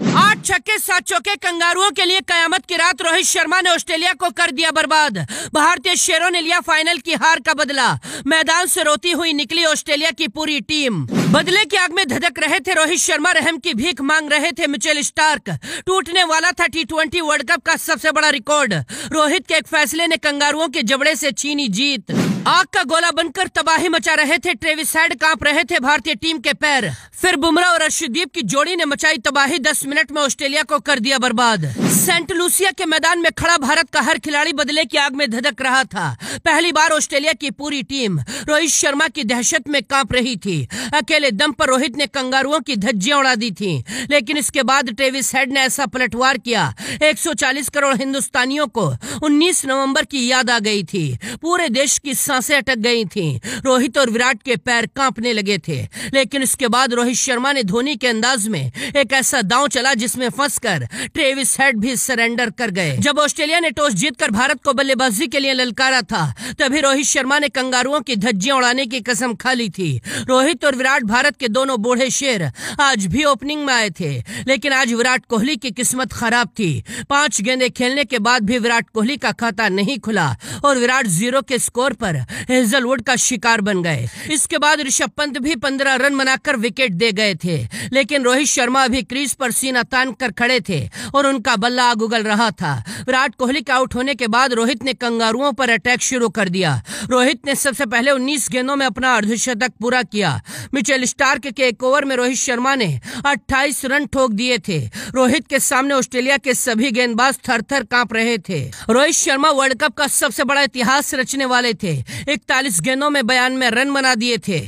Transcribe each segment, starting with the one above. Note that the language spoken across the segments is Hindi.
8 छक्के 7 चौके कंगारुओं के लिए कयामत की रात। रोहित शर्मा ने ऑस्ट्रेलिया को कर दिया बर्बाद। भारतीय शेरों ने लिया फाइनल की हार का बदला। मैदान से रोती हुई निकली ऑस्ट्रेलिया की पूरी टीम। बदले की आग में धधक रहे थे रोहित शर्मा, रहम की भीख मांग रहे थे मिचेल स्टार्क। टूटने वाला था T20 वर्ल्ड कप का सबसे बड़ा रिकॉर्ड। रोहित के एक फैसले ने कंगारुओं के जबड़े से छीनी जीत। आग का गोला बनकर तबाही मचा रहे थे ट्रेविस हेड, कांप रहे थे भारतीय टीम के पैर। फिर बुमराह और अर्शदीप की जोड़ी ने मचाई तबाही। 10 मिनट में ऑस्ट्रेलिया को कर दिया बर्बाद। सेंट लूसिया के मैदान में खड़ा भारत का हर खिलाड़ी बदले की आग में धधक रहा था। पहली बार ऑस्ट्रेलिया की पूरी टीम रोहित शर्मा की दहशत में कांप रही थी। अकेले दम पर रोहित ने कंगारुओं की धज्जियां उड़ा दी थी, लेकिन इसके बाद ट्रेविस हेड ने ऐसा पलटवार किया। 140 करोड़ हिंदुस्तानियों को 19 नवंबर की याद आ गई थी। पूरे देश की सांसें अटक गई थीं। रोहित और विराट के पैर कांपने लगे थे, लेकिन इसके बाद रोहित शर्मा ने धोनी के अंदाज में एक ऐसा दांव चला जिसमें फंसकर ट्रेविस हेड भी सरेंडर कर गए। जब ऑस्ट्रेलिया ने टॉस जीतकर भारत को बल्लेबाजी के लिए ललकारा था, तभी रोहित शर्मा ने कंगारुओं की धज्जियां उड़ाने की कसम खा ली थी। रोहित और विराट, भारत के दोनों बूढ़े शेर, आज भी ओपनिंग में आए थे, लेकिन आज विराट कोहली की किस्मत खराब थी। 5 गेंदें खेलने के बाद भी विराट कोहली का खाता नहीं खुला और विराट 0 के स्कोर पर हेजलवुड का शिकार बन गए। इसके बाद ऋषभ पंत भी 15 रन बनाकर विकेट दे गए थे, लेकिन रोहित शर्मा अभी क्रीज पर सीना तान कर खड़े थे और उनका बल्ला आग उगल रहा था। विराट कोहली के आउट होने के बाद रोहित ने कंगारुओं पर अटैक शुरू कर दिया। रोहित ने सबसे पहले 19 गेंदों में अपना अर्धशतक पूरा किया। मिचेल स्टार्क के एक ओवर में रोहित शर्मा ने 28 रन ठोक दिए थे। रोहित के सामने ऑस्ट्रेलिया के सभी गेंदबाज थर-थर कांप रहे थे। रोहित शर्मा वर्ल्ड कप का सबसे बड़ा इतिहास रचने वाले थे। 41 गेंदों में 92 रन बना दिए थे।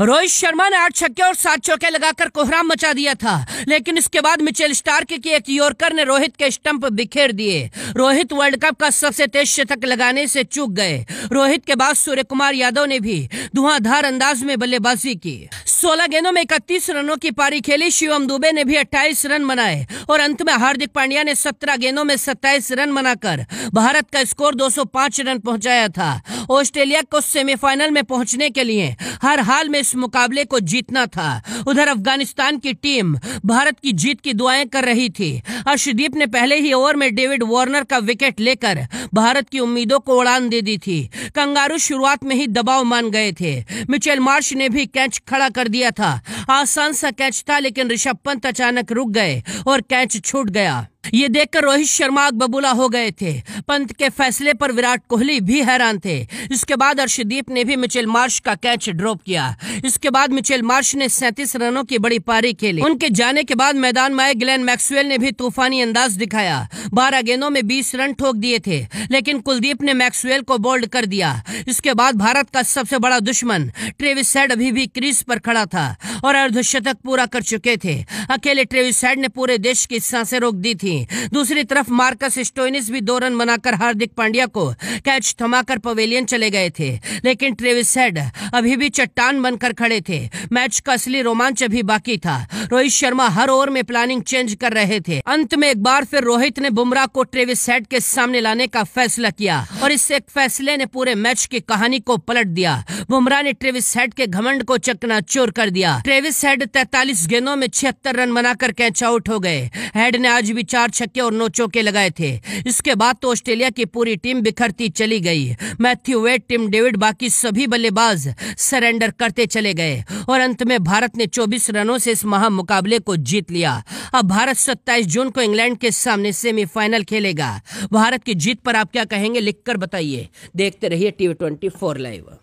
रोहित शर्मा ने 8 छक्के और 7 चौके लगाकर कोहराम मचा दिया था, लेकिन इसके बाद मिचेल स्टार्क की एक यॉर्कर ने रोहित के स्टंप बिखेर दिए। रोहित वर्ल्ड कप का सबसे तेज शतक लगाने से चूक गए। रोहित के बाद सूर्य कुमार यादव ने भी धुआंधार अंदाज में बल्लेबाजी की। 16 गेंदों में 31 रनों की पारी खेली। शिवम दुबे ने भी 28 रन बनाए और अंत में हार्दिक पांड्या ने 17 गेंदों में 27 रन बनाकर भारत का स्कोर 205 रन पहुंचाया था। ऑस्ट्रेलिया को सेमीफाइनल में पहुंचने के लिए हर हाल में इस मुकाबले को जीतना था। उधर अफगानिस्तान की टीम भारत की जीत की दुआएं कर रही थी। अर्शदीप ने पहले ही ओवर में डेविड वार्नर का विकेट लेकर भारत की उम्मीदों को उड़ान दे दी थी। कंगारू शुरुआत में ही दबाव मान गए थे। मिचेल मार्श ने भी कैच खड़ा कर दिया था। आसान सा कैच था, लेकिन ऋषभ पंत अचानक रुक गए और कैच छूट गया। ये देखकर रोहित शर्मा आग बबूला हो गए थे। पंत के फैसले पर विराट कोहली भी हैरान थे। इसके बाद अर्शदीप ने भी मिचेल मार्श का कैच ड्रॉप किया। इसके बाद मिचेल मार्श ने 37 रनों की बड़ी पारी खेली। उनके जाने के बाद मैदान में आए ग्लेन मैक्सवेल ने भी तूफानी अंदाज दिखाया। 12 गेंदों में 20 रन ठोक दिए थे, लेकिन कुलदीप ने मैक्सवेल को बोल्ड कर दिया। इसके बाद भारत का सबसे बड़ा दुश्मन ट्रेविस हेड अभी भी क्रीज पर खड़ा था और अर्धशतक पूरा कर चुके थे। अकेले ट्रेविस हेड ने पूरे देश की सांसें रोक दी थी। दूसरी तरफ मार्कस स्टोइनिस भी 2 रन बनाकर हार्दिक पांड्या को कैच थमाकर पवेलियन चले गए थे, लेकिन ट्रेविस हेड अभी भी चट्टान बनकर खड़े थे। मैच का असली रोमांच अभी बाकी था। रोहित शर्मा हर ओवर में प्लानिंग चेंज कर रहे थे। अंत में एक बार फिर रोहित ने बुमराह को ट्रेविस हेड के सामने लाने का फैसला किया और इस एक फैसले ने पूरे मैच की कहानी को पलट दिया। बुमराह ने ट्रेविस हेड के घमंड को चकनाचूर कर दिया। ट्रेविस हेड 43 गेंदों में 76 रन बनाकर कैच आउट हो गए। हेड ने आज भी 4 छक्के और 9 चौके लगाए थे। इसके बाद तो ऑस्ट्रेलिया की पूरी टीम बिखरती चली गई। मैथ्यू वेड, टिम डेविड, बाकी सभी बल्लेबाज सरेंडर करते चले गए और अंत में भारत ने 24 रनों से इस मुकाबले को जीत लिया। अब भारत 27 जून को इंग्लैंड के सामने सेमीफाइनल खेलेगा। भारत की जीत पर आप क्या कहेंगे, लिखकर बताइए। देखते रहिए TV24 लाइव।